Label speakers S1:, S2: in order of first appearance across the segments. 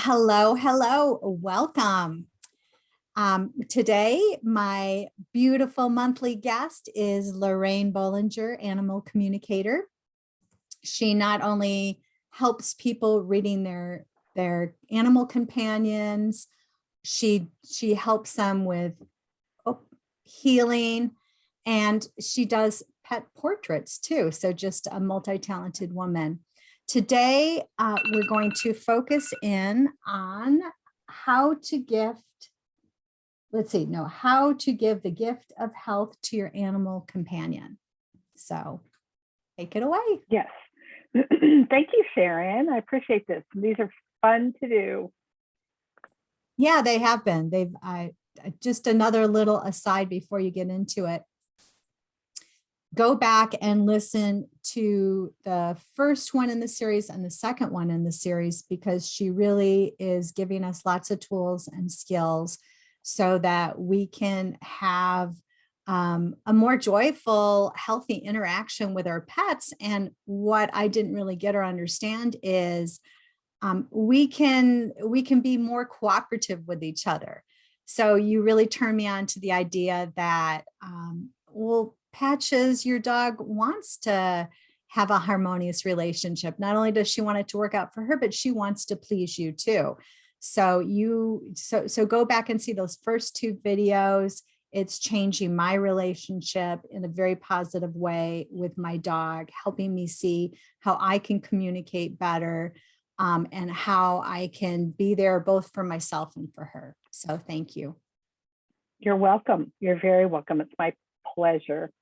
S1: Hello, hello, welcome. Today, my beautiful monthly guest is Lorraine Bollinger, animal communicator. She not only helps people reading their animal companions, she helps them with healing, and she does pet portraits too. So just a multi-talented woman. Today, we're going to focus in on how to give the gift of health to your animal companion. So take it away.
S2: Yes. Thank you, Sharon. I appreciate this. These are fun to do.
S1: Yeah, they have been. Just another little aside before you get into it. Go back and listen to the first one in the series and the second one in the series, because she really is giving us lots of tools and skills so that we can have a more joyful, healthy interaction with our pets. And what I didn't really get or understand is we can be more cooperative with each other. So you really turned me on to the idea that, Patches, your dog wants to have a harmonious relationship. Not only does she want it to work out for her, but she wants to please you too. So go back and see those first two videos. It's changing my relationship in a very positive way with my dog, helping me see how I can communicate better, and how I can be there both for myself and for her. So thank you.
S2: You're welcome. You're very welcome. It's my pleasure.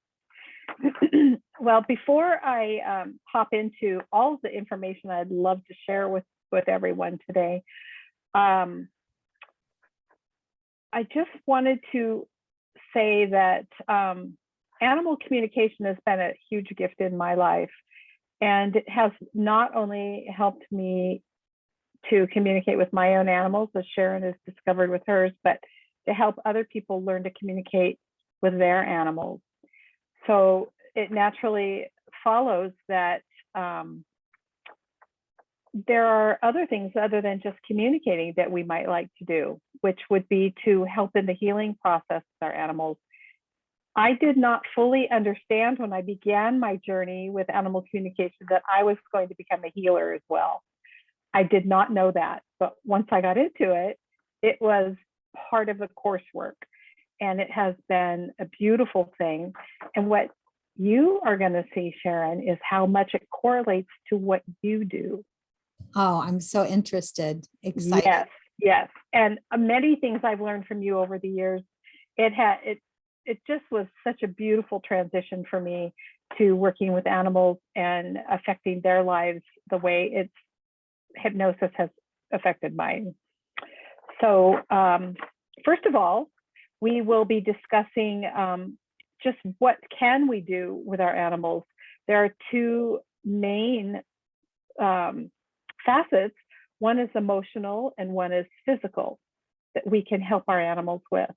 S2: Well, before I hop into all of the information I'd love to share with everyone today, I just wanted to say that animal communication has been a huge gift in my life, and it has not only helped me to communicate with my own animals, as Sharon has discovered with hers, but to help other people learn to communicate with their animals. So it naturally follows that there are other things other than just communicating that we might like to do, which would be to help in the healing process with our animals. I did not fully understand when I began my journey with animal communication that I was going to become a healer as well. I did not know that, but once I got into it, it was part of the coursework. And it has been a beautiful thing. And what you are going to see, Sharon, is how much it correlates to what you do.
S1: Oh, I'm so interested, excited.
S2: Yes. And many things I've learned from you over the years. It just was such a beautiful transition for me to working with animals and affecting their lives the way hypnosis has affected mine. So first of all, we will be discussing just what can we do with our animals. There are two main facets. One is emotional and one is physical that we can help our animals with.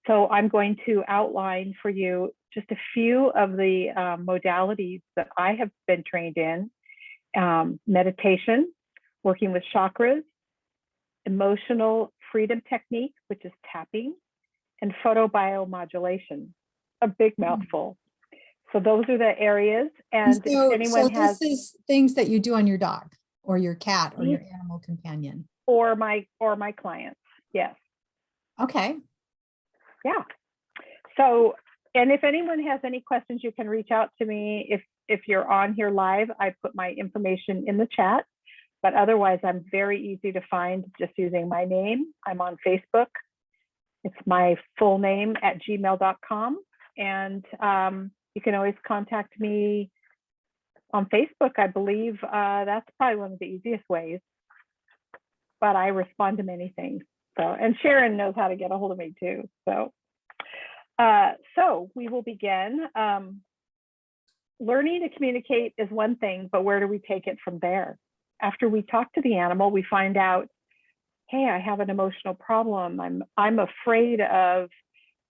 S2: So I'm going to outline for you just a few of the modalities that I have been trained in. Meditation, working with chakras, emotional freedom technique, which is tapping, and photobiomodulation, a big mouthful. So those are the areas. And if anyone has,
S1: this is things that you do on your dog or your cat or your animal companion,
S2: or my clients. Yes.
S1: Okay.
S2: Yeah. So, and if anyone has any questions, you can reach out to me. If you're on here live, I put my information in the chat, but otherwise I'm very easy to find just using my name. I'm on Facebook. It's my full name at gmail.com. And you can always contact me on Facebook. I believe that's probably one of the easiest ways, but I respond to many things. So, and Sharon knows how to get a hold of me too. So we will begin. Learning to communicate is one thing, but where do we take it from there? After we talk to the animal, we find out, hey, I have an emotional problem. I'm afraid of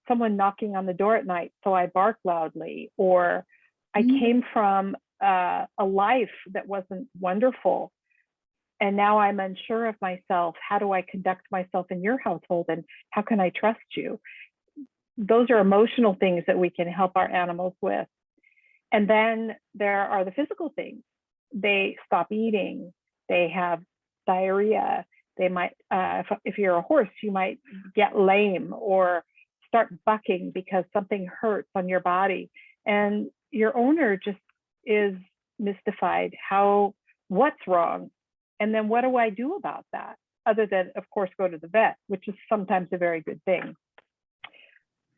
S2: someone knocking on the door at night, so I bark loudly. Or I came from a life that wasn't wonderful, And now I'm unsure of myself. How do I conduct myself in your household? And how can I trust you? Those are emotional things that we can help our animals with. And then there are the physical things. They stop eating. They have diarrhea. They might, if you're a horse, you might get lame or start bucking because something hurts on your body. And your owner just is mystified. What's wrong? And then what do I do about that? Other than, of course, go to the vet, which is sometimes a very good thing.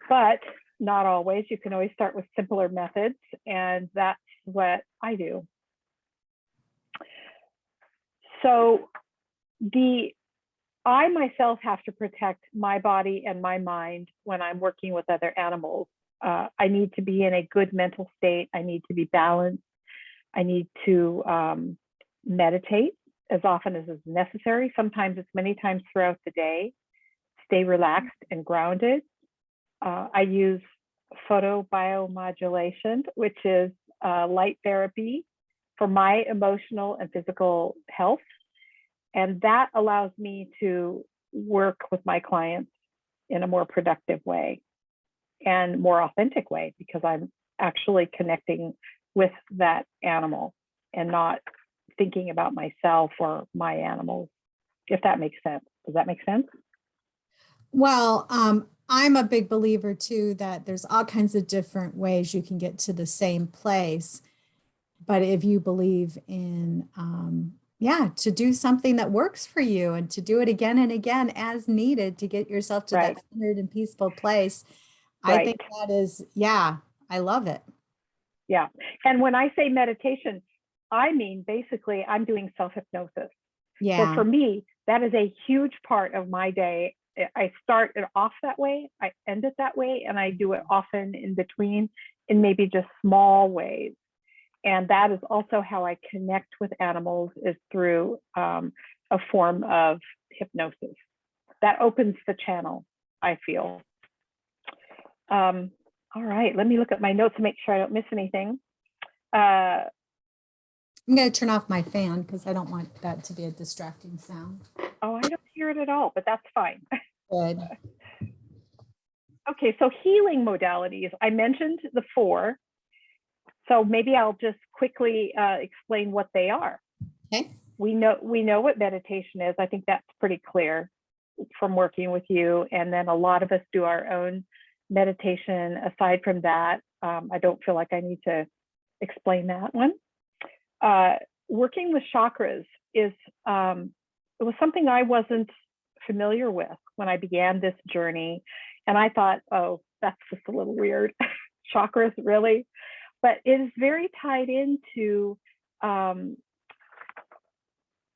S2: But not always. You can always start with simpler methods, and that's what I do. So I myself have to protect my body and my mind when I'm working with other animals. I need to be in a good mental state. I need to be balanced. I need to meditate as often as is necessary. Sometimes it's many times throughout the day. Stay relaxed and grounded. I use Photobiomodulation, which is light therapy for my emotional and physical health. And that allows me to work with my clients in a more productive way and more authentic way, because I'm actually connecting with that animal and not thinking about myself or my animals, if that makes sense. Does that make sense?
S1: Well, I'm a big believer too that there's all kinds of different ways you can get to the same place. But if you believe in, to do something that works for you and to do it again and again as needed to get yourself to
S2: Right.
S1: that centered and peaceful place, I
S2: Right.
S1: think that is, I love it.
S2: Yeah. And when I say meditation, I mean, basically, I'm doing self-hypnosis. So
S1: Yeah.
S2: for me, that is a huge part of my day. I start it off that way, I end it that way, and I do it often in between in maybe just small ways. And that is also how I connect with animals, is through a form of hypnosis. That opens the channel, I feel. All right, let me look at my notes to make sure I don't miss anything.
S1: I'm going to turn off my fan because I don't want that to be a distracting sound.
S2: Oh, I don't hear it at all, but that's fine.
S1: Good.
S2: Okay, so healing modalities. I mentioned the 4. So maybe I'll just quickly explain what they are.
S1: Okay.
S2: We know what meditation is. I think that's pretty clear from working with you. And then a lot of us do our own meditation. Aside from that, I don't feel like I need to explain that one. Working with chakras is, it was something I wasn't familiar with when I began this journey. And I thought, oh, that's just a little weird. Chakras, really? But it is very tied into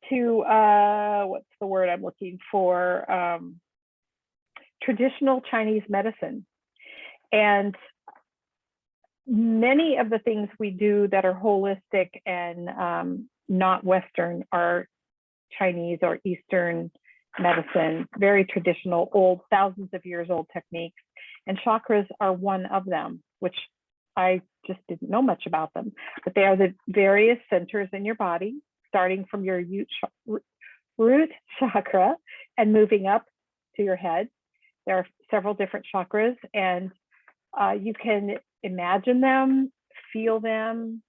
S2: what's the word I'm looking for? Traditional Chinese medicine. And many of the things we do that are holistic and not Western are Chinese or Eastern medicine, very traditional, old, thousands of years old techniques. And chakras are one of them, which I just didn't know much about them. But they are the various centers in your body, starting from your root chakra and moving up to your head. There are several different chakras, and you can imagine them, feel them,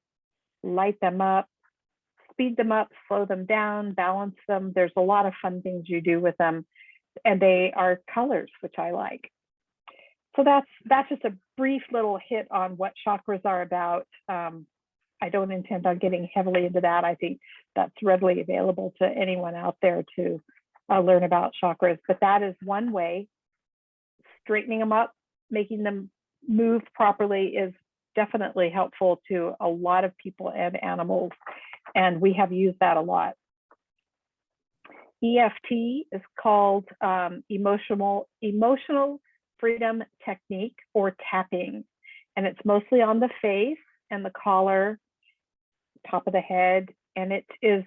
S2: light them up, speed them up, slow them down, balance them. There's a lot of fun things you do with them, and they are colors, which I like. So that's just a brief little hit on what chakras are about. I don't intend on getting heavily into that. I think that's readily available to anyone out there to learn about chakras, but that is one way. Straightening them up, making them move properly is definitely helpful to a lot of people and animals, and we have used that a lot. EFT is called emotional freedom technique, or tapping, and it's mostly on the face and the collar, top of the head, and it is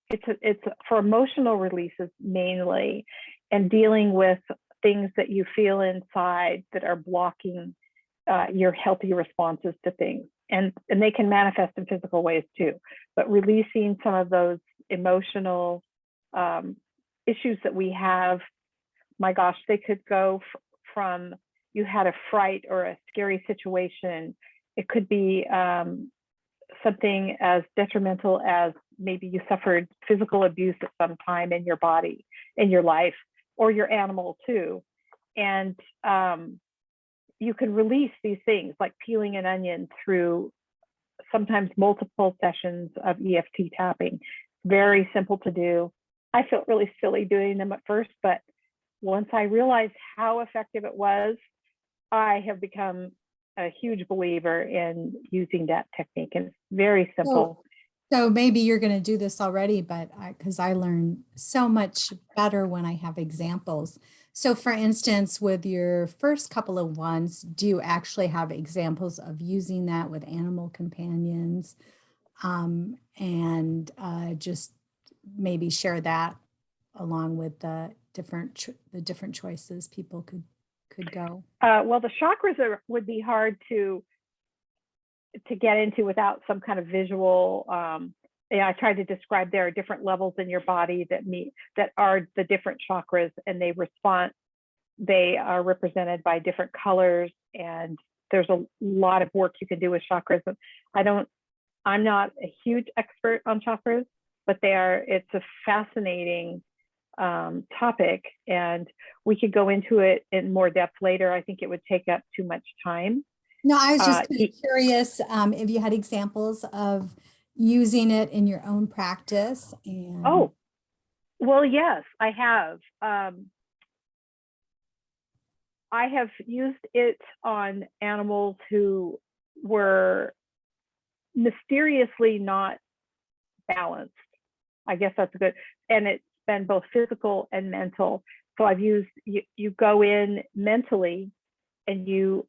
S2: it's for emotional releases mainly, and dealing with things that you feel inside that are blocking your healthy responses to things. and they can manifest in physical ways too, but releasing some of those emotional issues that we have. My gosh, they could go from you had a fright or a scary situation. It could be something as detrimental as maybe you suffered physical abuse at some time in your body, in your life, or your animal too. And you can release these things like peeling an onion through sometimes multiple sessions of EFT tapping. Very simple to do. I felt really silly doing them at first, but once I realized how effective it was, I have become a huge believer in using that technique, and it's very simple.
S1: So maybe you're going to do this already, but because I learn so much better when I have examples. So for instance, with your first couple of ones, do you actually have examples of using that with animal companions? And just maybe share that along with the different choices people could go.
S2: Well, the chakras would be hard to get into without some kind of visual. Yeah, I tried to describe there are different levels in your body that are the different chakras, and they are represented by different colors, and there's a lot of work you can do with chakras. I'm not a huge expert on chakras, but it's a fascinating topic, and we could go into it in more depth later. I think it would take up too much time.
S1: No, I was just curious if you had examples of using it in your own practice. And
S2: oh, well, yes, I have. I have used it on animals who were mysteriously not balanced. I guess that's good. And it's been both physical and mental. So I've used, you go in mentally and you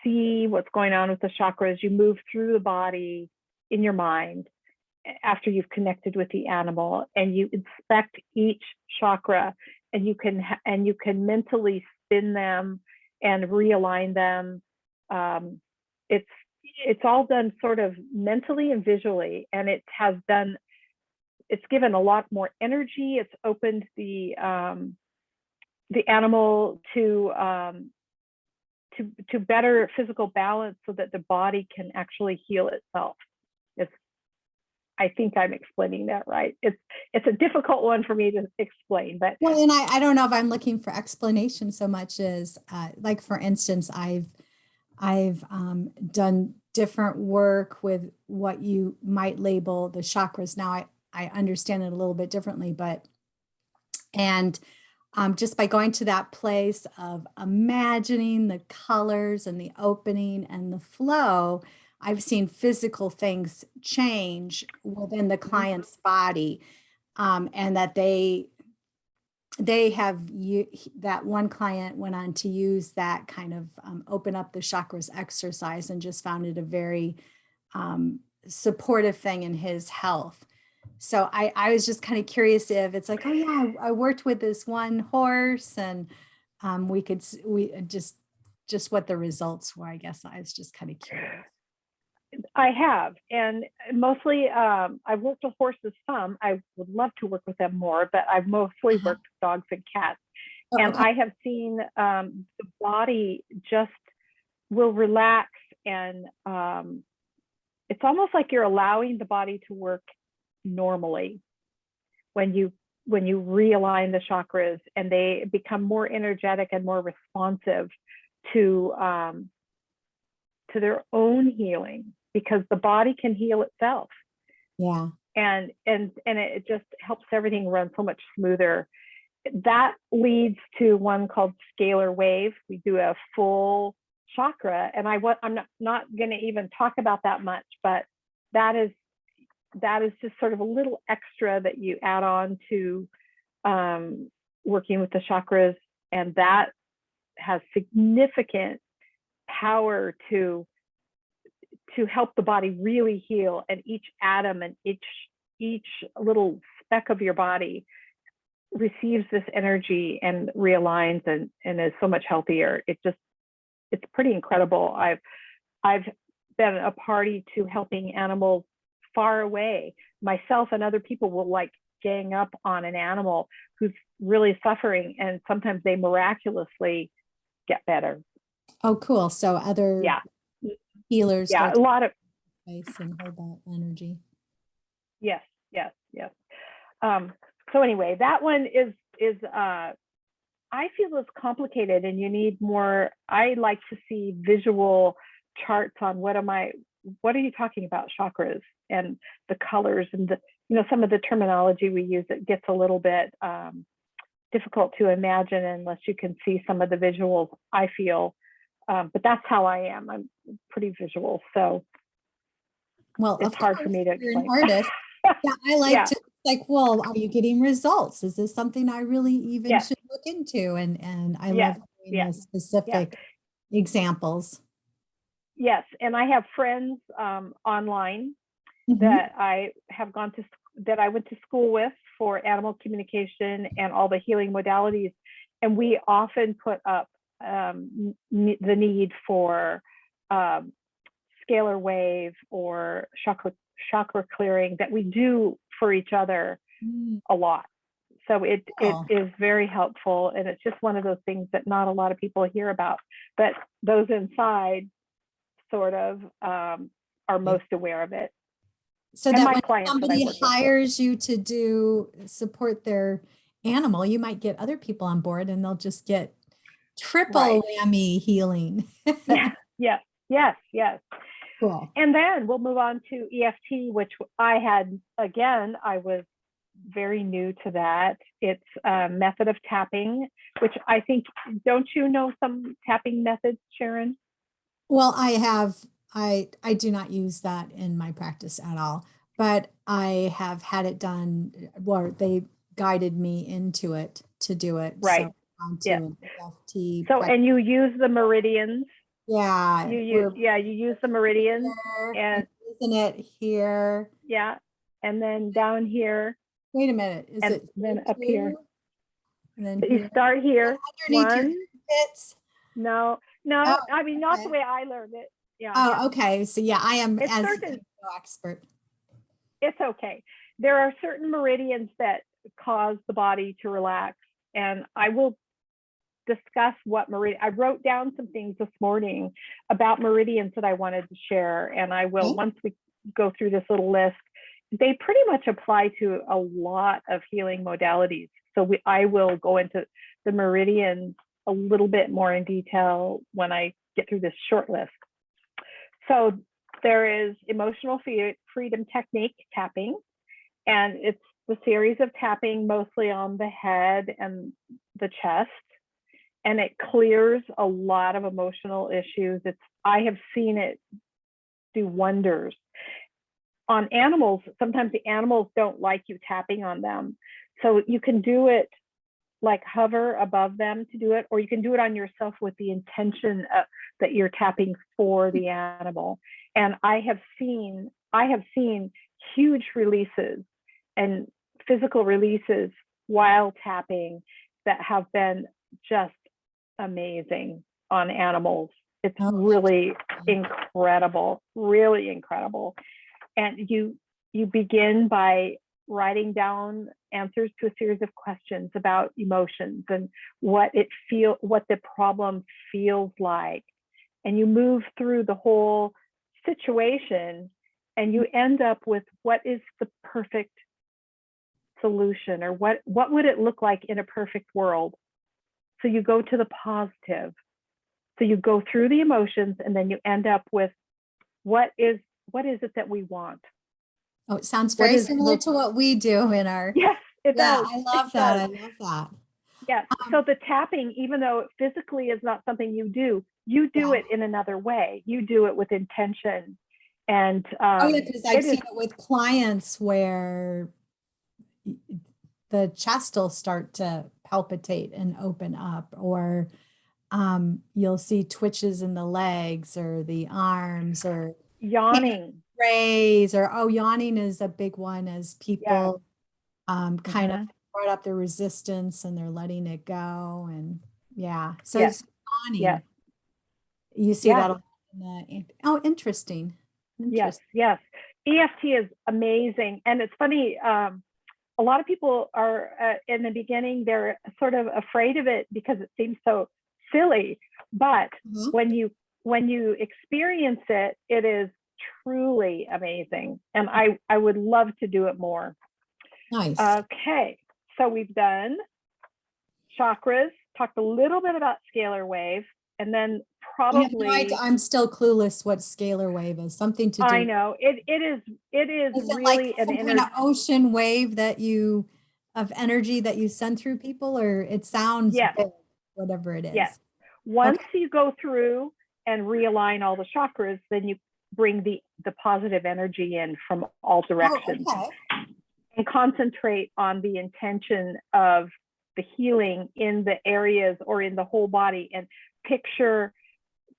S2: see what's going on with the chakras. You move through the body in your mind after you've connected with the animal, and you inspect each chakra, and you can mentally spin them and realign them. It's all done sort of mentally and visually, and it's given a lot more energy. It's opened the animal to better physical balance so that the body can actually heal itself. I think I'm explaining that right. It's a difficult one for me to explain, but
S1: well, and I don't know if I'm looking for explanation so much as like, for instance, I've done different work with what you might label the chakras. Now I understand it a little bit differently, and just by going to that place of imagining the colors and the opening and the flow, I've seen physical things change within the client's body, and that that one client went on to use that kind of open up the chakras exercise and just found it a very supportive thing in his health. So I was just kind of curious if it's like, oh yeah, I worked with this one horse, and we just what the results were. I guess I was just kind of curious.
S2: I have, and mostly I've worked with horses some. I would love to work with them more, but I've mostly worked with dogs and cats.
S1: Oh,
S2: and
S1: okay.
S2: I have seen the body just will relax, and it's almost like you're allowing the body to work normally when you realign the chakras, and they become more energetic and more responsive to their own healing, because the body can heal itself.
S1: Yeah.
S2: And it just helps everything run so much smoother. That leads to one called scalar wave. We do a full chakra, and I'm not going to even talk about that much, but that is just sort of a little extra that you add on to working with the chakras, and that has significant power to help the body really heal, and each atom and each little speck of your body receives this energy and realigns and is so much healthier. It's pretty incredible. I've been a party to helping animals far away. Myself and other people will like gang up on an animal who's really suffering, and sometimes they miraculously get better.
S1: Oh, cool. So other
S2: Yeah.
S1: healers
S2: Yeah.
S1: start
S2: A lot of,
S1: to space and hold that energy.
S2: yes, yes, yes. So anyway, that one is I feel it's complicated, and you need more. I like to see visual charts on what are you talking about, chakras and the colors and the, some of the terminology we use. It gets a little bit difficult to imagine unless you can see some of the visuals, I feel. But that's how I am. I'm pretty visual, so
S1: Well,
S2: it's
S1: of
S2: hard
S1: course,
S2: for me to
S1: you're an
S2: explain.
S1: artist. Yeah, I like
S2: Yeah.
S1: to like, well, are you getting results? Is this something I really even
S2: Yes.
S1: should look into? And I
S2: Yes.
S1: love doing
S2: Yes.
S1: the specific examples.
S2: Yes, and I have friends online
S1: Mhm.
S2: that I went to school with for animal communication and all the healing modalities, and we often put up the need for scalar wave or chakra clearing that we do for each other
S1: Mm,
S2: a lot. So it
S1: cool.
S2: is very helpful, and it's just one of those things that not a lot of people hear about, but those inside sort of are most aware of it.
S1: So
S2: And
S1: that
S2: my
S1: when
S2: clients that I
S1: somebody
S2: work with.
S1: hires you to do support their animal, you might get other people on board and they'll just get triple
S2: Right.
S1: whammy healing.
S2: Yeah. Yes. Yes. Yes.
S1: Cool.
S2: And then we'll move on to EFT, which I was very new to that. It's a method of tapping, which I think, don't you know some tapping methods, Sharon?
S1: Well, I do not use that in my practice at all, but I have had it done, well, they guided me into it to do it.
S2: Right.
S1: So onto
S2: Yeah.
S1: an EFT
S2: So,
S1: practice.
S2: and you use the meridians.
S1: Yeah,
S2: You use the meridians,
S1: here, I'm
S2: and
S1: using it here.
S2: yeah, and then down here,
S1: Wait a minute, is
S2: and
S1: it
S2: then
S1: here
S2: up here.
S1: too? And then
S2: You
S1: here,
S2: start here.
S1: underneath your
S2: One.
S1: armpits?
S2: No,
S1: Oh,
S2: I mean, not the
S1: okay.
S2: way I learned it. Yeah.
S1: Oh, okay. So yeah, I am
S2: It's
S1: as
S2: certain,
S1: no expert.
S2: it's okay. There are certain meridians that cause the body to relax. And I will discuss what meridian. I wrote down some things this morning about meridians that I wanted to share. And I will,
S1: Okay.
S2: once we go through this little list, they pretty much apply to a lot of healing modalities. So I will go into the meridians a little bit more in detail when I get through this short list. So there is emotional freedom technique tapping, and it's the series of tapping mostly on the head and the chest, and it clears a lot of emotional issues. I have seen it do wonders on animals. Sometimes the animals don't like you tapping on them, so you can do it like hover above them to do it, or you can do it on yourself with the intention that you're tapping for the animal. And I have seen huge releases and physical releases while tapping that have been just amazing on animals. It's
S1: Oh,
S2: really incredible, really incredible. And you begin by writing down answers to a series of questions about emotions and what the problem feels like. And you move through the whole situation, and you end up with what is the perfect solution, or what would it look like in a perfect world. So you go to the positive. So you go through the emotions, and then you end up with what is it that we want.
S1: it sounds very similar to what we do in our.
S2: Yes, it
S1: Yeah,
S2: does.
S1: I love that. I love that.
S2: Yes. So the tapping, even though it physically is not something you do
S1: Yeah.
S2: it in another way. You do it with intention. And
S1: Oh, yeah, because I've seen it with clients where the chest will start to palpitate and open up, or you'll see twitches in the legs or the arms, or
S2: yawning.
S1: raise, or yawning is a big one as
S2: Yeah.
S1: people kind of brought up their resistance and they're letting it go. And yeah, so
S2: Yes.
S1: it's yawning.
S2: Yes.
S1: You see
S2: Yes.
S1: that Oh, interesting.
S2: Yes,
S1: Interesting.
S2: yes. EFT is amazing. And it's funny, a lot of people are in the beginning, they're sort of afraid of it because it seems so silly. But
S1: Mhm.
S2: when you experience it, it is truly amazing. And I would love to do it more.
S1: Nice.
S2: Okay, so we've done chakras, talked a little bit about scalar wave, and then
S1: I have no idea.
S2: probably,
S1: I'm still clueless what scalar wave is. Something to
S2: I
S1: do.
S2: know it is
S1: Is it like
S2: really an
S1: some kind
S2: inner.
S1: of ocean wave that you of energy that you send through people, or it sounds
S2: Yes,
S1: big, whatever it
S2: yes.
S1: is.
S2: Once
S1: Okay.
S2: you go through and realign all the chakras, then you bring the positive energy in from all
S1: Oh,
S2: directions
S1: okay.
S2: and concentrate on the intention of the healing in the areas or in the whole body, and picture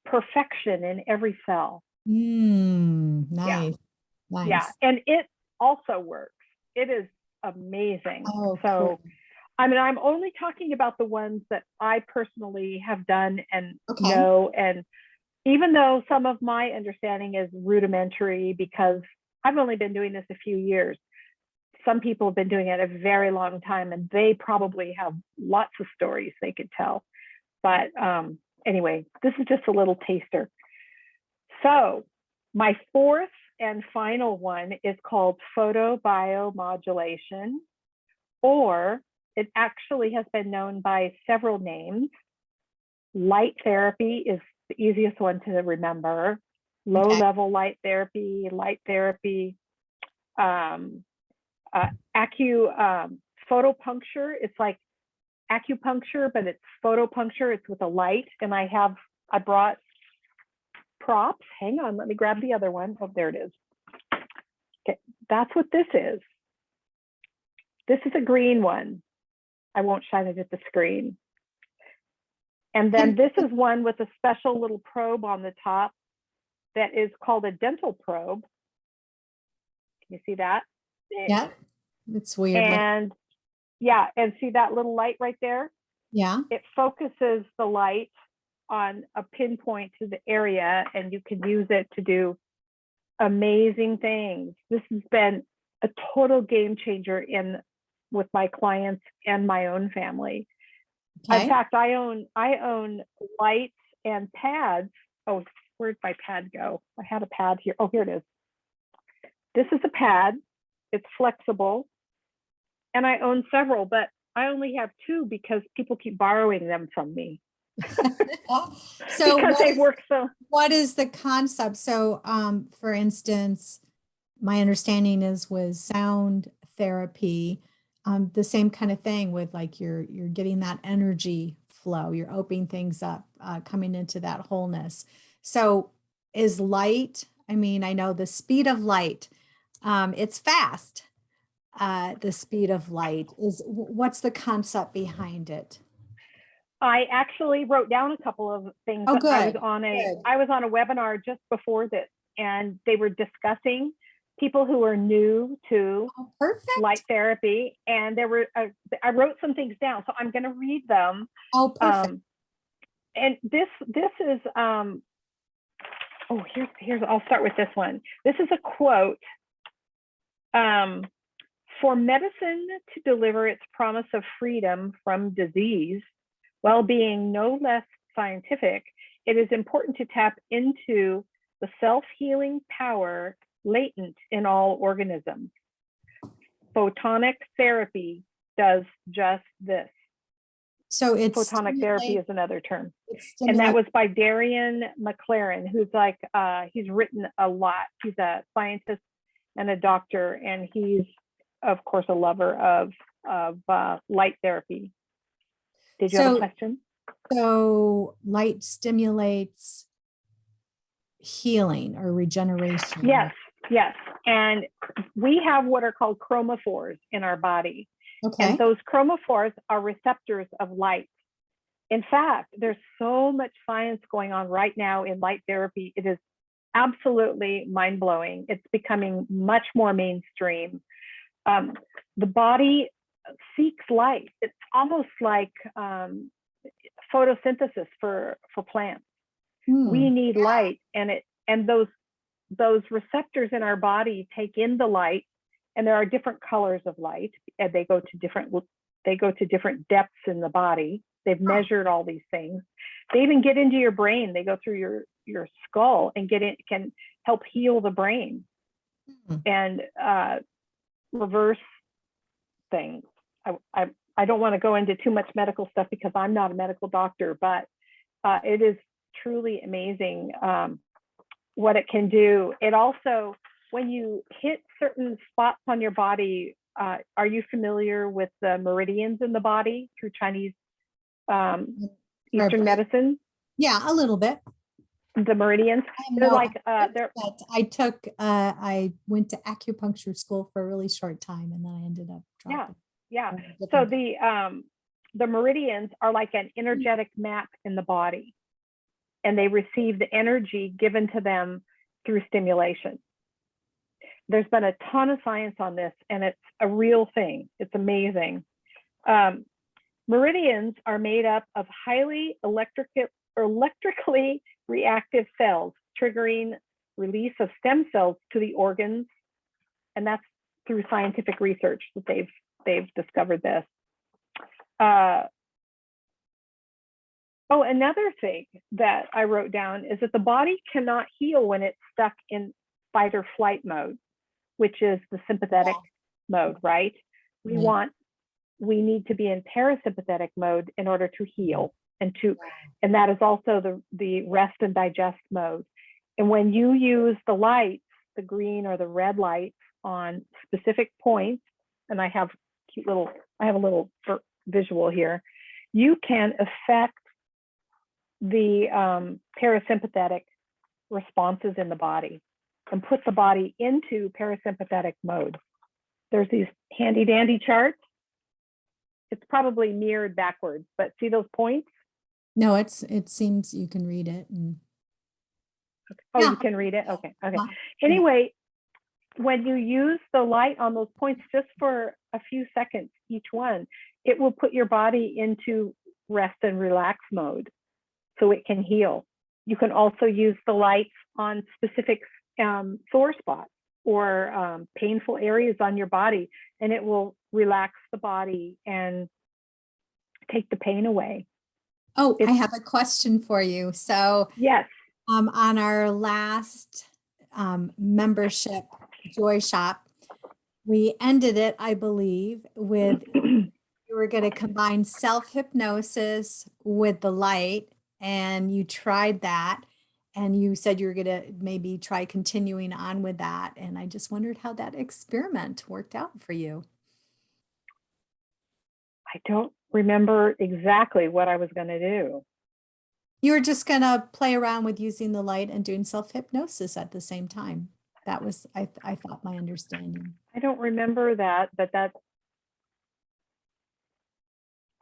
S2: perfection in every cell. Yeah,
S1: Nice.
S2: yeah.
S1: Nice.
S2: And it also works. It is amazing.
S1: Oh, cool.
S2: So, I mean, I'm only talking about the ones that I personally have done and
S1: Okay.
S2: know. And even though some of my understanding is rudimentary because I've only been doing this a few years, some people have been doing it a very long time and they probably have lots of stories they could tell. But anyway, this is just a little taster. So my fourth and final one is called photobiomodulation, or it actually has been known by several names. Light therapy is the easiest one to remember. Low
S1: Okay.
S2: level light therapy, um, photopuncture. It's like acupuncture, but it's photopuncture. It's with a light. And I brought props. Hang on, let me grab the other one. Oh, there it is. Okay, that's what this is. This is a green one. I won't shine it at the screen. And then this is one with a special little probe on the top that is called a dental probe. Can you see that?
S1: Yeah. It's weird. Look.
S2: And yeah, and see that little light right there?
S1: Yeah.
S2: It focuses the light on a pinpoint to the area, and you can use it to do amazing things. This has been a total game changer with my clients and my own family. In
S1: Okay.
S2: fact, I own lights and pads. Oh, where'd my pad go? I had a pad here. Oh, here it is. This is a pad. It's flexible. And I own several, but I only have two because people keep borrowing them from me.
S1: So
S2: because they work so.
S1: what is the concept? So for instance, my understanding is with sound therapy, the same kind of thing with like you're getting that energy flow, you're opening things up, coming into that wholeness. So is light, I mean, I know the speed of light, it's fast. The speed of light is what's the concept behind it?
S2: I actually wrote down a couple of things.
S1: Oh,
S2: I was
S1: good.
S2: on
S1: Good.
S2: a webinar just before this, and they were discussing people who are new to
S1: Oh, perfect.
S2: light therapy, and I wrote some things down, so I'm going to read them.
S1: Oh, perfect.
S2: And this is oh, here's I'll start with this one. This is a quote. For medicine to deliver its promise of freedom from disease while being no less scientific, it is important to tap into the self-healing power latent in all organisms. Photonic therapy does just this.
S1: So
S2: Photonic therapy is another term.
S1: it
S2: And that
S1: stimulates.
S2: was by Darian McLaren, who's like, he's written a lot. He's a scientist and a doctor, and he's, of course, a lover of light therapy. Did you have a question?
S1: So light stimulates healing or regeneration.
S2: Yes, yes. And we have what are called chromophores in our body.
S1: Okay.
S2: And those chromophores are receptors of light. In fact, there's so much science going on right now in light therapy. It is absolutely mind-blowing. It's becoming much more mainstream. The body seeks light. It's almost like photosynthesis for plants. We need light, and those receptors in our body take in the light, and there are different colors of light, and they go to different depths in the body. They've measured all these things. They even get into your brain. They go through your skull and can help heal the brain and reverse things. I don't want to go into too much medical stuff because I'm not a medical doctor, but it is truly amazing what it can do. It also, when you hit certain spots on your body, are you familiar with the meridians in the body through Chinese Eastern medicine?
S1: Yeah, a little bit.
S2: The meridians, they're like they're.
S1: I went to acupuncture school for a really short time, and then I ended up dropping.
S2: Yeah. So the meridians are like an energetic map in the body, and they receive the energy given to them through stimulation. There's been a ton of science on this, and it's a real thing. It's amazing. Meridians are made up of highly electrically reactive cells, triggering release of stem cells to the organs, and that's through scientific research that they've discovered this. Another thing that I wrote down is that the body cannot heal when it's stuck in fight or flight mode, which is the sympathetic mode, right? We need to be in parasympathetic mode in order to heal, and that is also the rest and digest mode. And when you use the lights, the green or the red lights on specific points, and I have a little visual here, you can affect the parasympathetic responses in the body and put the body into parasympathetic mode. There's these handy dandy charts. It's probably mirrored backwards, but see those points?
S1: No, it seems you can read it.
S2: You can read it? Okay. Anyway, when you use the light on those points just for a few seconds each one, it will put your body into rest and relax mode so it can heal. You can also use the lights on specific sore spots or painful areas on your body, and it will relax the body and take the pain away.
S1: I have a question for you. So
S2: yes,
S1: on our last membership Joy Shop, we ended it, I believe, with you were going to combine self-hypnosis with the light, and you tried that, and you said you were going to maybe try continuing on with that. And I just wondered how that experiment worked out for you.
S2: I don't remember exactly what I was going to do.
S1: You were just going to play around with using the light and doing self-hypnosis at the same time. That was, I thought, my understanding.
S2: I don't remember that, but I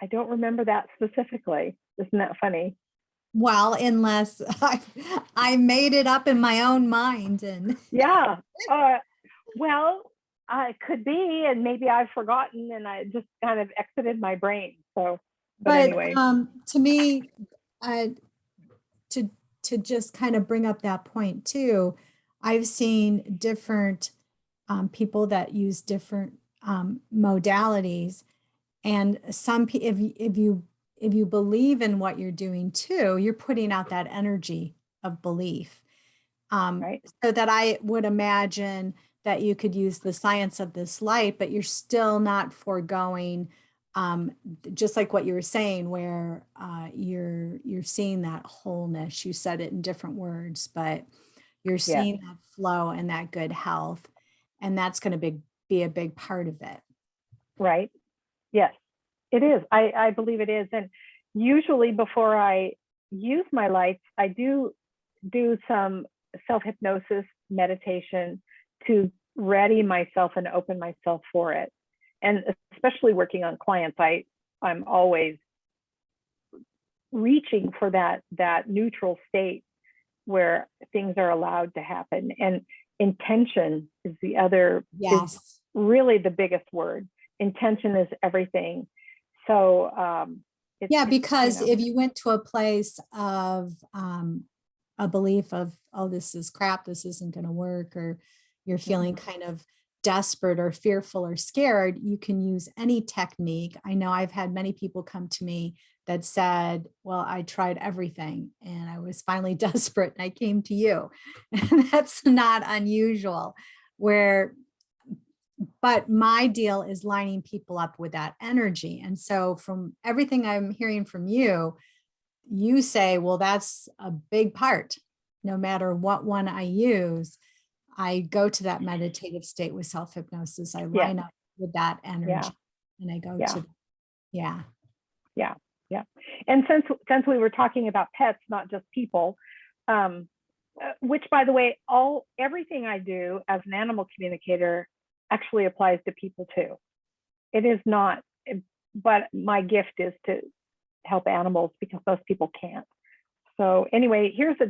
S2: don't remember that specifically. Isn't that funny?
S1: Well, unless I made it up in my own mind. And
S2: yeah, well, it could be, and maybe I've forgotten, and I just kind of exited my brain. So, but anyway,
S1: to me, to just kind of bring up that point too, I've seen different people that use different modalities, and if you believe in what you're doing too, you're putting out that energy of belief.
S2: right.
S1: So that I would imagine that you could use the science of this light, but you're still not foregoing, just like what you were saying, where you're seeing that wholeness. You said it in different words, but you're seeing that flow and that good health, and that's going to be a big part of it.
S2: Right. Yes, it is. I believe it is. And usually before I use my lights, I do some self-hypnosis meditation to ready myself and open myself for it. And especially working on clients, I'm always reaching for that neutral state where things are allowed to happen. And intention is the other, is really the biggest word. Intention is everything. So
S1: because if you went to a place of a belief of, oh, this is crap, this isn't going to work, or you're feeling kind of desperate or fearful or scared, you can use any technique. I know I've had many people come to me that said, well, I tried everything and I was finally desperate and I came to you. And that's not unusual. But my deal is lining people up with that energy. And so from everything I'm hearing from you, you say, well, that's a big part. No matter what one I use, I go to that meditative state with self-hypnosis. I line up with that energy and I go to, yeah.
S2: And since we were talking about pets, not just people, which by the way, everything I do as an animal communicator actually applies to people too. It is not, but my gift is to help animals because most people can't. So anyway, here's a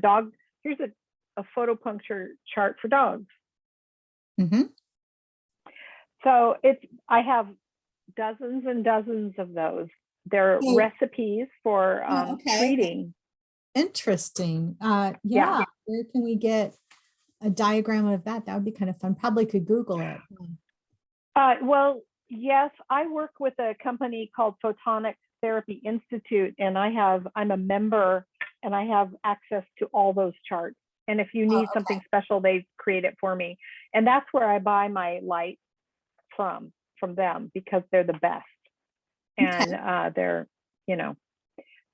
S2: photopuncture chart for dogs.
S1: Mm-hmm.
S2: So I have dozens and dozens of those. They're recipes for treating.
S1: Interesting. Yeah. Where can we get a diagram of that? That would be kind of fun. Probably could Google it.
S2: Well, yes, I work with a company called Photonic Therapy Institute, and I'm a member and I have access to all those charts. And if you need something special, they create it for me. And that's where I buy my light from them because they're the best. And they're, So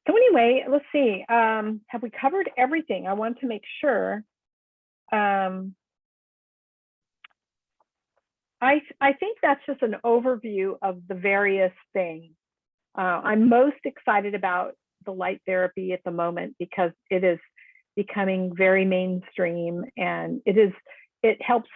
S2: anyway, let's see. Have we covered everything? I want to make sure. I think that's just an overview of the various things. I'm most excited about the light therapy at the moment because it is becoming very mainstream, and it helps.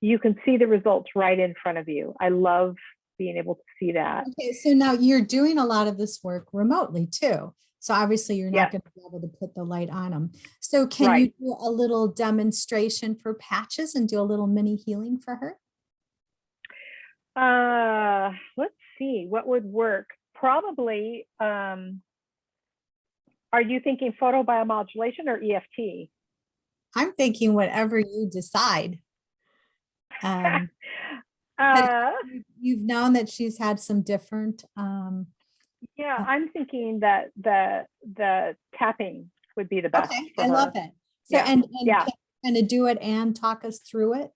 S2: You can see the results right in front of you. I love being able to see that.
S1: Okay, so now you're doing a lot of this work remotely too. So obviously you're not going to be able to put the light on them. So can you do a little demonstration for Patches and do a little mini healing for her?
S2: Let's see what would work. Probably, are you thinking photobiomodulation or EFT?
S1: I'm thinking whatever you decide. You've known that she's had some different.
S2: I'm thinking that the tapping would be the best.
S1: Okay, I love it. So and kind of do it and talk us through it.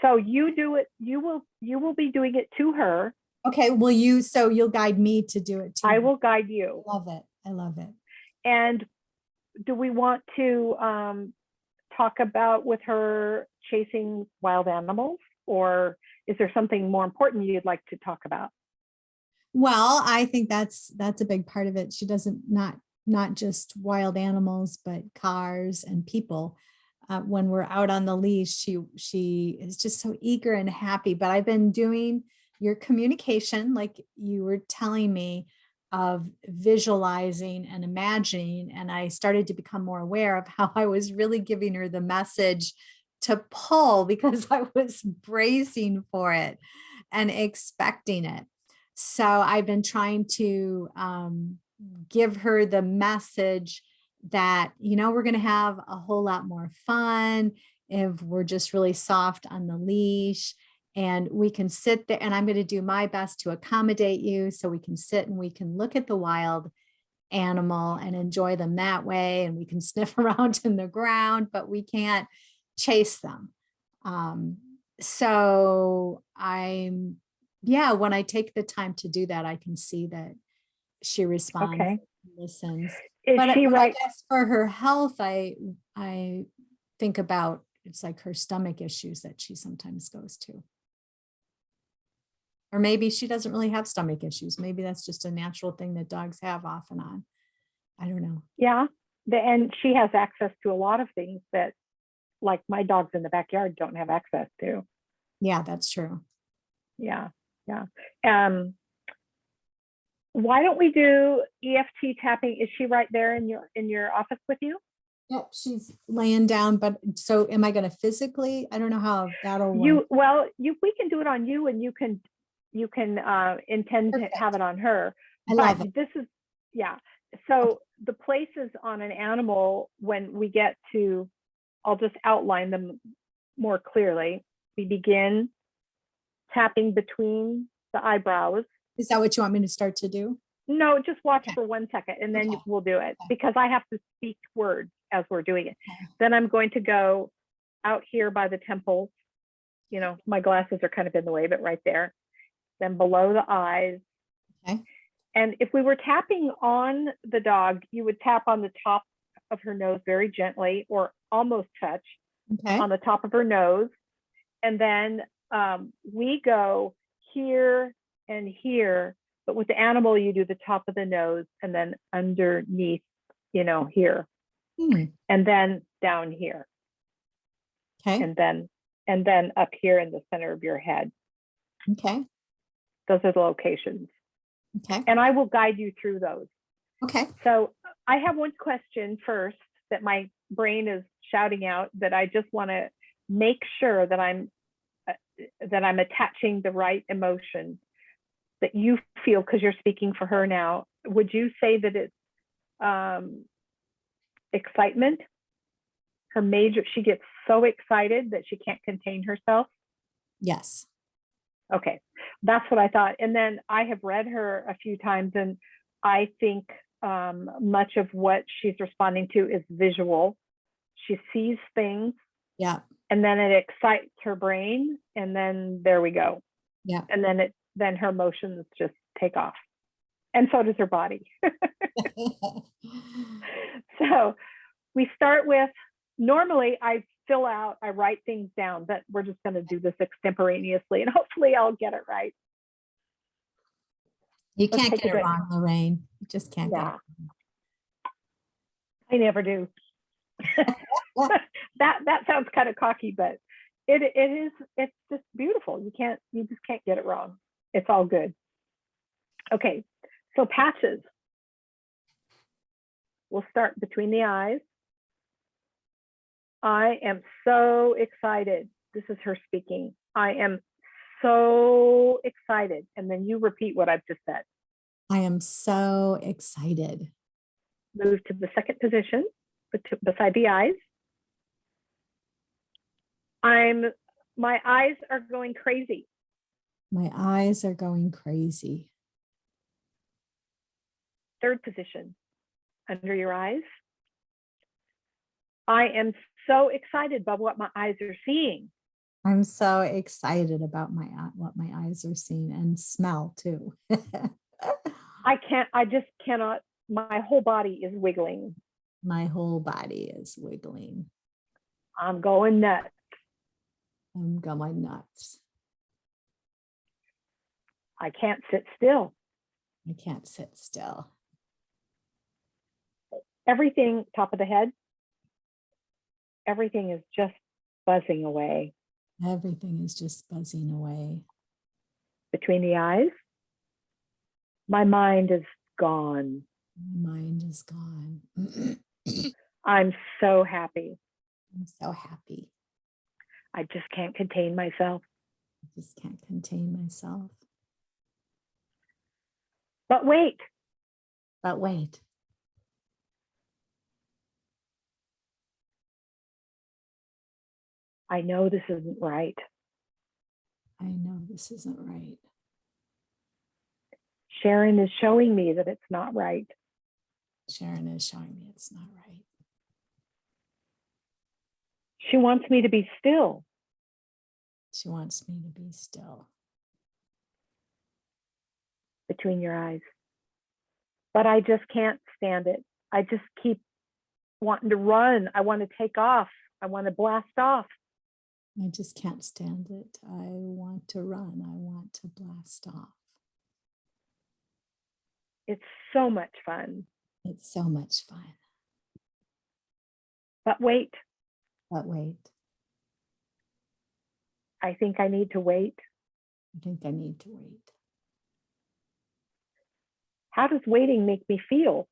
S2: So you do it. You will be doing it to her.
S1: Okay. You'll guide me to do it too.
S2: I will guide you.
S1: I love it. I love it.
S2: And do we want to talk about with her chasing wild animals, or is there something more important you'd like to talk about?
S1: Well, I think that's a big part of it. She doesn't not just wild animals, but cars and people. When we're out on the leash, she is just so eager and happy. But I've been doing your communication, like you were telling me, of visualizing and imagining. And I started to become more aware of how I was really giving her the message to pull because I was bracing for it and expecting it. So I've been trying to give her the message that, we're going to have a whole lot more fun if we're just really soft on the leash, and we can sit there, and I'm going to do my best to accommodate you so we can sit and we can look at the wild animal and enjoy them that way. And we can sniff around in the ground, but we can't chase them. So when I take the time to do that, I can see that she responds, listens. But she I guess for her health, I think about, it's like her stomach issues that she sometimes goes to. Or maybe she doesn't really have stomach issues. Maybe that's just a natural thing that dogs have off and on. I don't know.
S2: Yeah. And she has access to a lot of things that, like, my dogs in the backyard don't have access to.
S1: Yeah, that's true.
S2: Yeah. Why don't we do EFT tapping? Is she right there in your office with you?
S1: Yep, she's laying down, but so am I going to physically? I don't know how that'll
S2: work. We can do it on you, and you can intend to have it on her.
S1: I love it.
S2: This is, So the places on an animal, when we get to, I'll just outline them more clearly. We begin tapping between the eyebrows.
S1: Is that what you want me to start to do?
S2: No, just watch
S1: Okay.
S2: for 1 second and then
S1: Okay.
S2: we'll do it, because I have to speak words as we're doing it.
S1: Okay.
S2: Then I'm going to go out here by the temples. You know, my glasses are kind of in the way, but right there. Then below the eyes.
S1: Okay.
S2: And if we were tapping on the dog, you would tap on the top of her nose very gently, or almost touch
S1: Okay.
S2: on the top of her nose. And then we go here and here, but with the animal, you do the top of the nose and then underneath, you know, here, and then down here,
S1: Okay.
S2: and then up here in the center of your head.
S1: Okay.
S2: Those are the locations.
S1: Okay.
S2: And I will guide you through those.
S1: Okay.
S2: So I have one question first that my brain is shouting out, that I just want to make sure that I'm attaching the right emotion that you feel, because you're speaking for her now. Would you say that it's excitement? She gets so excited that she can't contain herself?
S1: Yes.
S2: Okay, that's what I thought. And then I have read her a few times, and I think much of what she's responding to is visual. She sees things.
S1: Yeah.
S2: And then it excites her brain, and then there we go.
S1: Yeah.
S2: And then her emotions just take off, and so does her body. So we start with, normally I write things down, but we're just going to do this extemporaneously, and hopefully I'll get it right.
S1: You can't get it wrong, Lorraine. You just can't get it wrong.
S2: I never do. That sounds kind of cocky, but it's just beautiful. You just can't get it wrong. It's all good. Okay, so patches. We'll start between the eyes. I am so excited. This is her speaking. I am so excited. And then you repeat what I've just said.
S1: I am so excited.
S2: Move to the second position beside the eyes. My eyes are going crazy.
S1: My eyes are going crazy.
S2: Third position, under your eyes. I am so excited by what my eyes are seeing.
S1: I'm so excited about what my eyes are seeing, and smell too.
S2: I just cannot, my whole body is wiggling.
S1: My whole body is wiggling.
S2: I'm going nuts.
S1: I'm going nuts.
S2: I can't sit still.
S1: I can't sit still.
S2: Everything, top of the head, everything is just buzzing away.
S1: Everything is just buzzing away.
S2: Between the eyes, my mind is gone.
S1: My mind is gone.
S2: I'm so happy.
S1: I'm so happy.
S2: I just can't contain myself.
S1: I just can't contain myself.
S2: But wait.
S1: But wait.
S2: I know this isn't right.
S1: I know this isn't right.
S2: Sharon is showing me that it's not right.
S1: Sharon is showing me it's not right.
S2: She wants me to be still.
S1: She wants me to be still.
S2: Between your eyes. But I just can't stand it. I just keep wanting to run. I want to take off. I want to blast off.
S1: I just can't stand it. I want to run. I want to blast off.
S2: It's so much fun.
S1: It's so much fun.
S2: But wait.
S1: But wait.
S2: I think I need to wait.
S1: I think I need to wait.
S2: How does waiting make me feel?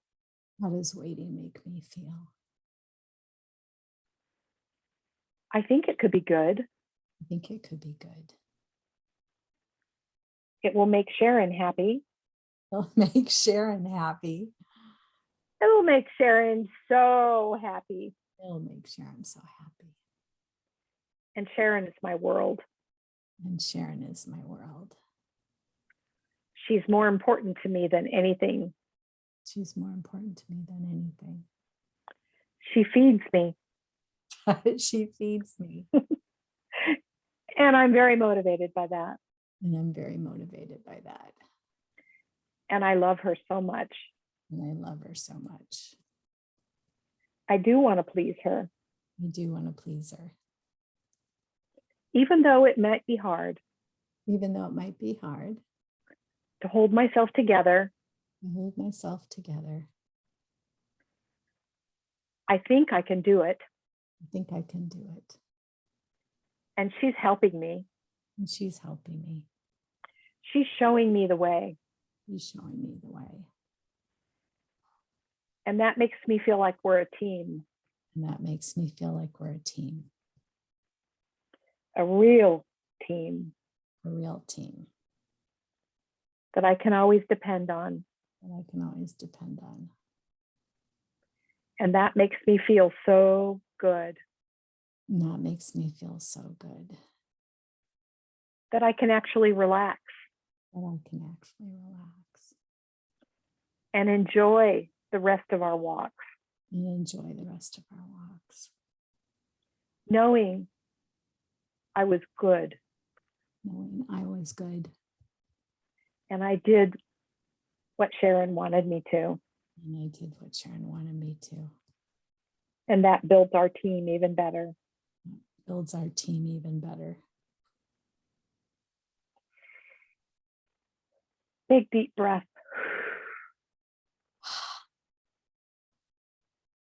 S1: How does waiting make me feel?
S2: I think it could be good.
S1: I think it could be good.
S2: It will make Sharon happy.
S1: It'll make Sharon happy.
S2: It'll make Sharon so happy.
S1: It'll make Sharon so happy.
S2: And Sharon is my world.
S1: And Sharon is my world.
S2: She's more important to me than anything.
S1: She's more important to me than anything.
S2: She feeds me.
S1: She feeds me.
S2: And I'm very motivated by that.
S1: And I'm very motivated by that.
S2: And I love her so much.
S1: And I love her so much.
S2: I do want to please her.
S1: I do want to please her.
S2: Even though it might be hard.
S1: Even though it might be hard.
S2: To hold myself together.
S1: To hold myself together.
S2: I think I can do it.
S1: I think I can do it.
S2: And she's helping me.
S1: And she's helping me.
S2: She's showing me the way.
S1: She's showing me the way.
S2: And that makes me feel like we're a team.
S1: And that makes me feel like we're a team.
S2: A real team.
S1: A real team.
S2: That I can always depend on.
S1: That I can always depend on.
S2: And that makes me feel so good.
S1: And that makes me feel so good.
S2: That I can actually relax.
S1: That I can actually relax.
S2: And enjoy the rest of our walks.
S1: And enjoy the rest of our walks.
S2: Knowing I was good.
S1: Knowing I was good.
S2: And I did what Sharon wanted me to.
S1: And I did what Sharon wanted me to.
S2: And that builds our team even better.
S1: Builds our team even better.
S2: Big deep breath.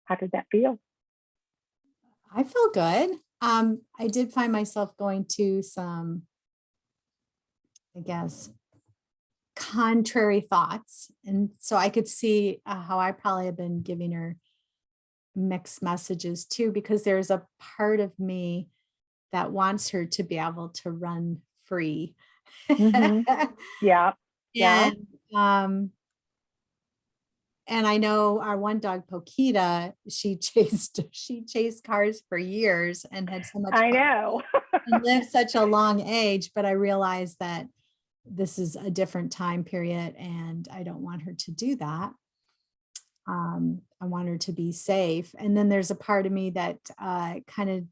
S2: How did that feel?
S1: I feel good. I did find myself going to some, I guess, contrary thoughts. And so I could see how I probably have been giving her mixed messages too, because there's a part of me that wants her to be able to run free.
S2: Mm-hmm. Yeah. Yeah.
S1: And I know our one dog, Pokita, she chased cars for years and had so much
S2: I know.
S1: and lived such a long age, but I realized that this is a different time period and I don't want her to do that. I want her to be safe. And then there's a part of me that kind of,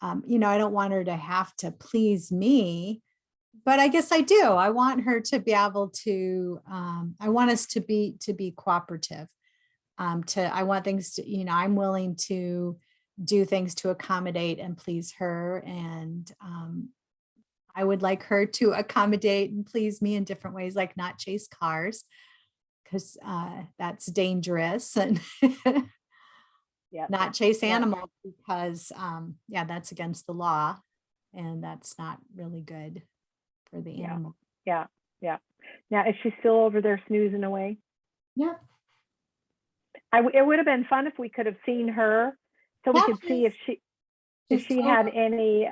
S1: I don't want her to have to please me, but I guess I do. I want her to be able to, I want us to be cooperative. I want things to, I'm willing to do things to accommodate and please her. And I would like her to accommodate and please me in different ways, like not chase cars, because that's dangerous, and
S2: Yeah.
S1: not chase animals because, that's against the law. And that's not really good for the animal.
S2: Yeah. Yeah. Now, is she still over there snoozing away?
S1: Yeah.
S2: It would have been fun if we could have seen her, so we could see if she had any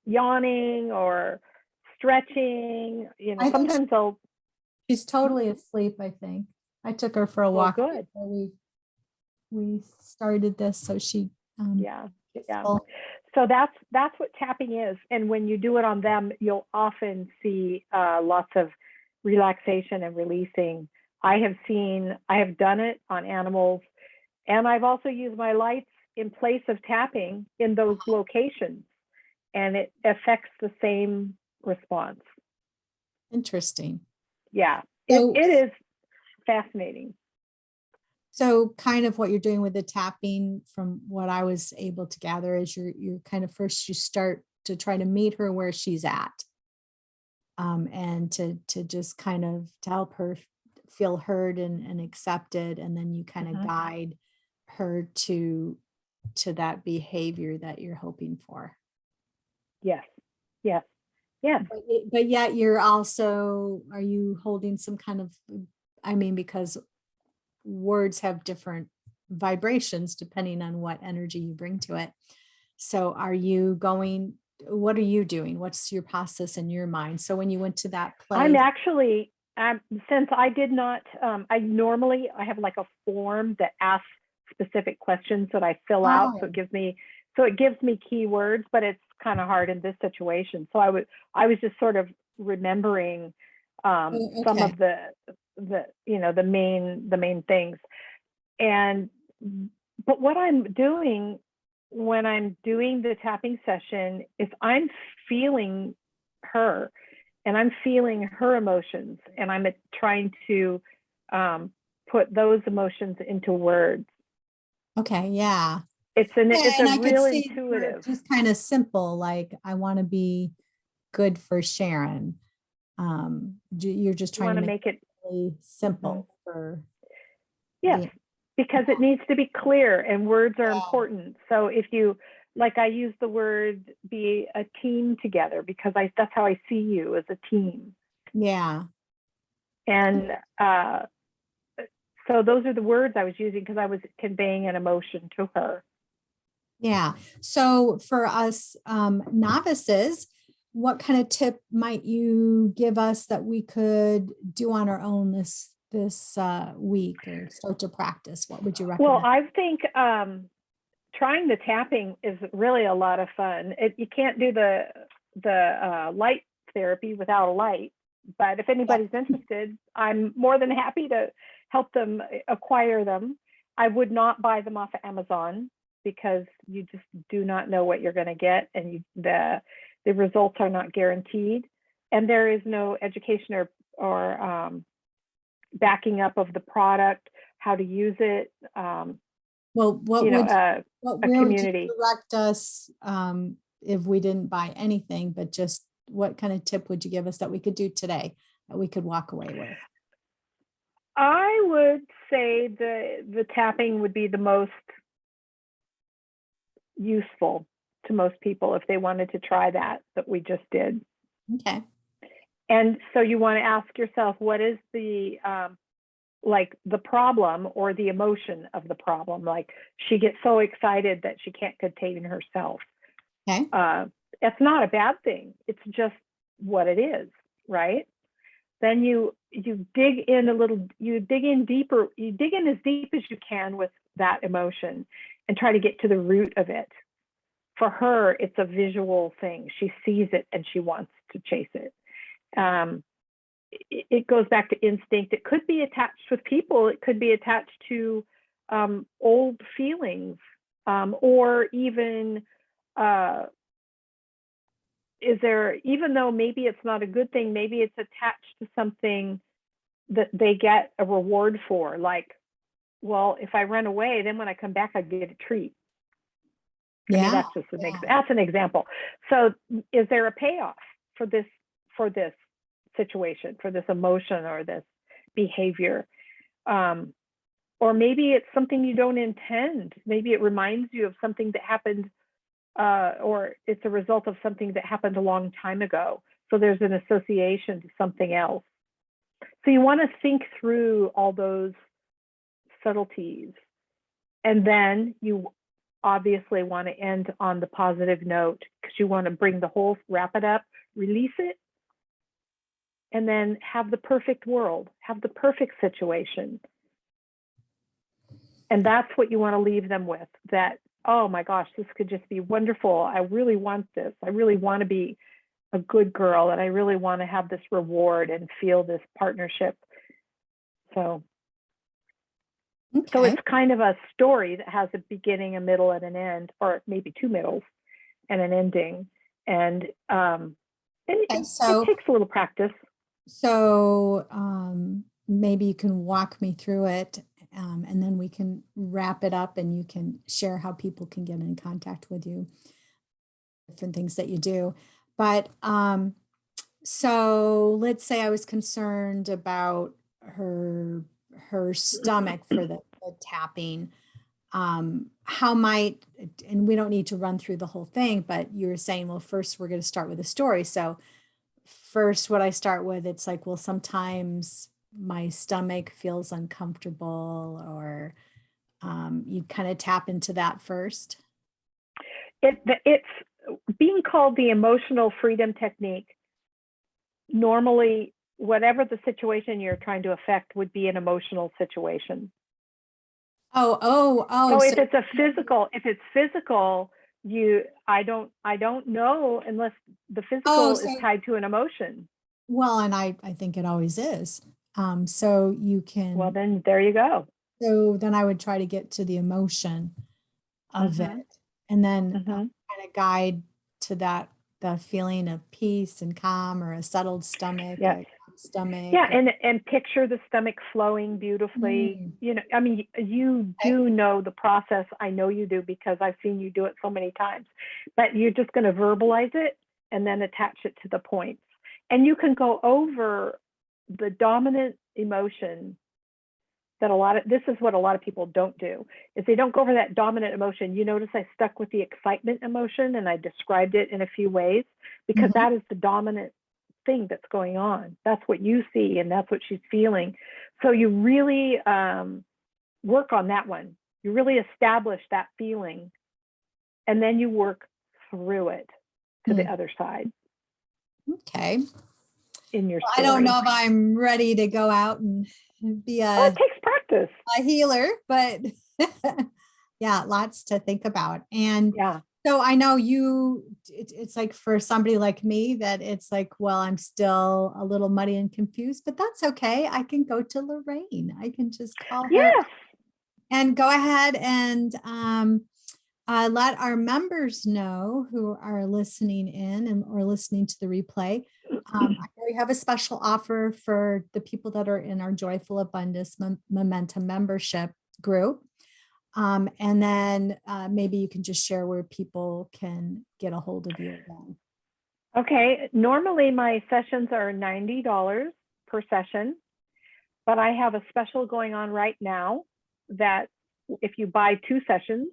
S2: yawning or stretching. Sometimes
S1: she's totally asleep. I think I took her for a walk.
S2: Good.
S1: Before we started this, so she
S2: yeah. So that's what tapping is, and when you do it on them, you'll often see lots of relaxation and releasing. I have done it on animals, and I've also used my lights in place of tapping in those locations, and it affects the same response.
S1: Interesting.
S2: Yeah,
S1: So,
S2: it is fascinating.
S1: So kind of what you're doing with the tapping, from what I was able to gather, is you're kind of first you start to try to meet her where she's at. And to just kind of to help her feel heard and accepted, and then you kind of guide her to that behavior that you're hoping for.
S2: Yes.
S1: But yet are you holding some kind of, because words have different vibrations depending on what energy you bring to it. So what are you doing? What's your process in your mind? So when you went to that place,
S2: I'm actually Since I did not, I have like a form that asks specific questions that I fill out. So
S1: Oh,
S2: it gives me keywords, but it's kind of hard in this situation. So I was just sort of remembering some
S1: okay.
S2: of the main things. And but what I'm doing when I'm doing the tapping session is I'm feeling her, and I'm feeling her emotions, and I'm trying to put those emotions into words.
S1: Okay. Yeah. Yeah.
S2: It's
S1: And
S2: a
S1: I could
S2: real
S1: see her
S2: intuitive.
S1: just kind of simple, like, I want to be good for Sharon. You're just
S2: You
S1: trying
S2: want
S1: to
S2: to
S1: make
S2: make
S1: it
S2: it,
S1: really
S2: mhm.
S1: simple for
S2: Yes,
S1: the,
S2: because it needs to be clear, and words are
S1: yeah.
S2: important. So if you, like, I use the word be a team together, because that's how I see you, as a team.
S1: Yeah.
S2: And so those are the words I was using, because I was conveying an emotion to her.
S1: Yeah. So for us novices, what kind of tip might you give us that we could do on our own this week or start to practice? What would you
S2: Well,
S1: recommend?
S2: I think trying the tapping is really a lot of fun. You can't do the light therapy without a light, but if anybody's interested, I'm more than happy to help them acquire them. I would not buy them off of Amazon, because you just do not know what you're going to get, and the results are not guaranteed, and there is no education or backing up of the product, how to use it.
S1: Well,
S2: You know, a
S1: where would you
S2: community.
S1: direct us if we didn't buy anything, but just what kind of tip would you give us that we could do today that we could walk away with?
S2: I would say the tapping would be the most useful to most people if they wanted to try that we just did.
S1: Okay.
S2: And so you want to ask yourself, what is the like the problem or the emotion of the problem? Like, she gets so excited that she can't contain herself.
S1: Okay.
S2: It's not a bad thing. It's just what it is, right? Then you dig in you dig in deeper, you dig in as deep as you can with that emotion and try to get to the root of it. For her, it's a visual thing. She sees it and she wants to chase it. It goes back to instinct. It could be attached with people. It could be attached to old feelings, or even even though maybe it's not a good thing, maybe it's attached to something that they get a reward for. Like, well, if I run away, then when I come back, I get a treat. I mean,
S1: Yeah.
S2: that's an example. So is there a payoff for this situation, for this emotion or this behavior? Or maybe it's something you don't intend. Maybe it reminds you of something that happened, or it's a result of something that happened a long time ago. So there's an association to something else. So you want to think through all those subtleties. And then you obviously want to end on the positive note, because you want to wrap it up, release it, and then have the perfect world, have the perfect situation. And that's what you want to leave them with, that, oh my gosh, this could just be wonderful. I really want this. I really want to be a good girl, and I really want to have this reward and feel this partnership. So
S1: Okay.
S2: it's kind of a story that has a beginning, a middle, and an end, or maybe two middles and an ending. And it
S1: So
S2: takes a little practice.
S1: maybe you can walk me through it, and then we can wrap it up and you can share how people can get in contact with you, different things that you do. But so let's say I was concerned about her stomach for the tapping. How might, and we don't need to run through the whole thing, but you were saying, well, first we're going to start with a story. So first, what I start with, it's like, well, sometimes my stomach feels uncomfortable, or you kind of tap into that first.
S2: It's being called the emotional freedom technique. Normally, whatever the situation you're trying to affect would be an emotional situation.
S1: Oh,
S2: So if
S1: so
S2: it's physical, I don't know unless the physical is
S1: so
S2: tied to an emotion.
S1: well, and I think it always is. So you
S2: Well,
S1: can,
S2: then there you go.
S1: so then I would try to get to the emotion of
S2: Mm-hmm,
S1: it, and then
S2: mm-hmm.
S1: kind of guide to that, the feeling of peace and calm, or a settled stomach,
S2: Yes.
S1: a calm stomach.
S2: Yeah, and picture the stomach flowing beautifully.
S1: Mm,
S2: You know, I mean, you
S1: okay.
S2: do know the process. I know you do because I've seen you do it so many times. But you're just going to verbalize it and then attach it to the points. And you can go over the dominant emotion that this is what a lot of people don't do, is they don't go over that dominant emotion. You notice I stuck with the excitement emotion and I described it in a few ways because
S1: Mhm.
S2: that is the dominant thing that's going on. That's what you see and that's what she's feeling. So you really work on that one. You really establish that feeling and then you work through it to the
S1: Mm,
S2: other side
S1: okay.
S2: in your
S1: I don't
S2: story.
S1: know if I'm ready to go out and be
S2: Oh, it takes practice.
S1: a healer, but yeah, lots to think about. And
S2: Yeah.
S1: so I know it's like for somebody like me that it's like, well, I'm still a little muddy and confused, but that's okay. I can go to Lorraine. I can just call her
S2: Yes.
S1: and go ahead and let our members know who are listening in and or listening to the replay. We have a special offer for the people that are in our Joyful Abundance Momentum membership group. And then maybe you can just share where people can get a hold of you again.
S2: Okay. Normally my sessions are $90 per session, but I have a special going on right now that if you buy 2 sessions,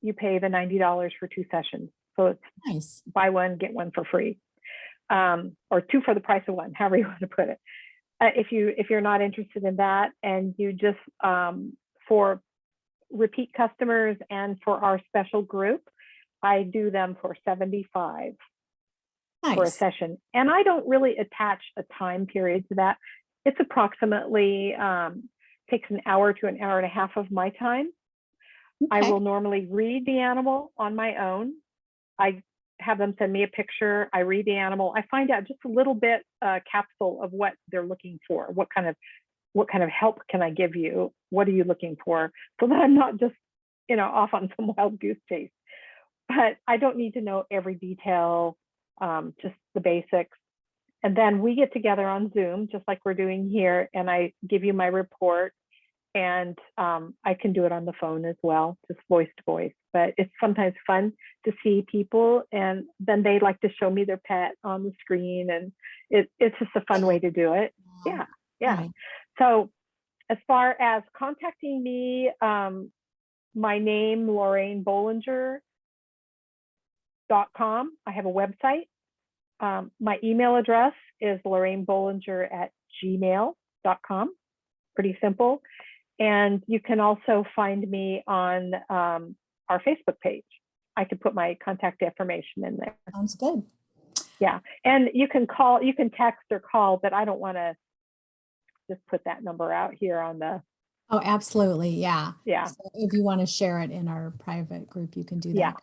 S2: you pay the $90 for 2 sessions. So it's
S1: Nice.
S2: buy one, get one for free, or 2 for the price of 1, however you want to put it. If you're not interested in that, and you just for repeat customers and for our special group, I do them for $75 for a
S1: Nice.
S2: session. And I don't really attach a time period to that. It's approximately takes an hour to an hour and a half of my time. I
S1: Okay.
S2: will normally read the animal on my own. I have them send me a picture. I read the animal. I find out just a little bit capsule of what they're looking for. What kind of help can I give you? What are you looking for? So that I'm not just, off on some wild goose chase. But I don't need to know every detail, just the basics. And then we get together on Zoom, just like we're doing here, and I give you my report. And I can do it on the phone as well, just voice to voice. But it's sometimes fun to see people, and then they like to show me their pet on the screen, and it's just a fun way to do it. Yeah, yeah.
S1: Nice.
S2: So as far as contacting me, my name, Lorraine Bollinger.com. I have a website. My email address is lorrainebollinger@gmail.com. Pretty simple. And you can also find me on our Facebook page. I could put my contact information in there.
S1: Sounds good.
S2: Yeah. And you can text or call, but I don't want to just put that number out here on the.
S1: Oh, absolutely. Yeah.
S2: Yeah.
S1: So if you want to share it in our private group, you can do that.
S2: Yeah,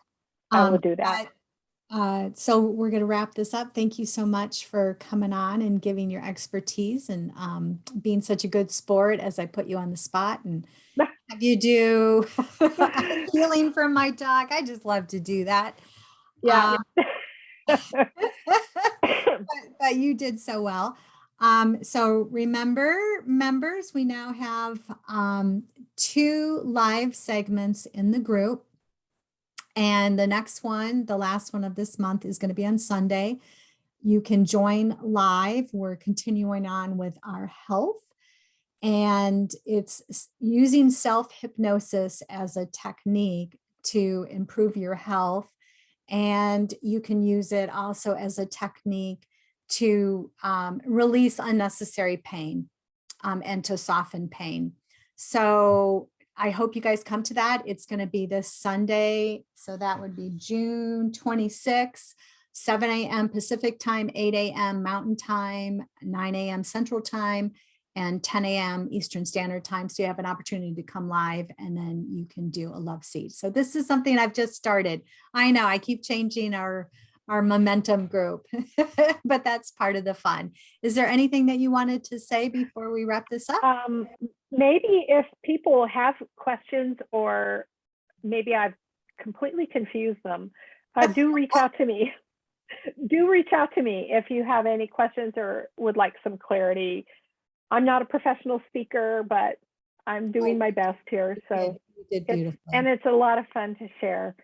S2: I will do that.
S1: So we're going to wrap this up. Thank you so much for coming on and giving your expertise and being such a good sport as I put you on the spot and have you do healing from my dog. I just love to do that.
S2: Yeah.
S1: But you did so well. So remember, members, we now have 2 live segments in the group. And the next one, the last one of this month, is going to be on Sunday. You can join live. We're continuing on with our health. And it's using self-hypnosis as a technique to improve your health. And you can use it also as a technique to release unnecessary pain and to soften pain. So I hope you guys come to that. It's going to be this Sunday. So that would be June 26th. 7 a.m. Pacific time, 8 a.m. Mountain time, 9 a.m. Central time, and 10 a.m. Eastern Standard Time. So you have an opportunity to come live, and then you can do a love seat. So this is something I've just started. I know I keep changing our momentum group, but that's part of the fun. Is there anything that you wanted to say before we wrap this up?
S2: Maybe if people have questions, or maybe I've completely confused them, do reach out to me. Do reach out to me if you have any questions or would like some clarity. I'm not a professional speaker, but I'm doing my best here. So
S1: You did beautifully.
S2: and it's a lot of fun to share.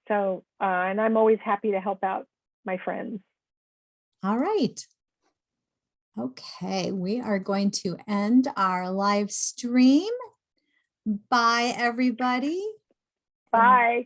S2: So, and I'm always happy to help out my friends.
S1: All right. Okay, we are going to end our live stream. Bye, everybody.
S2: Bye.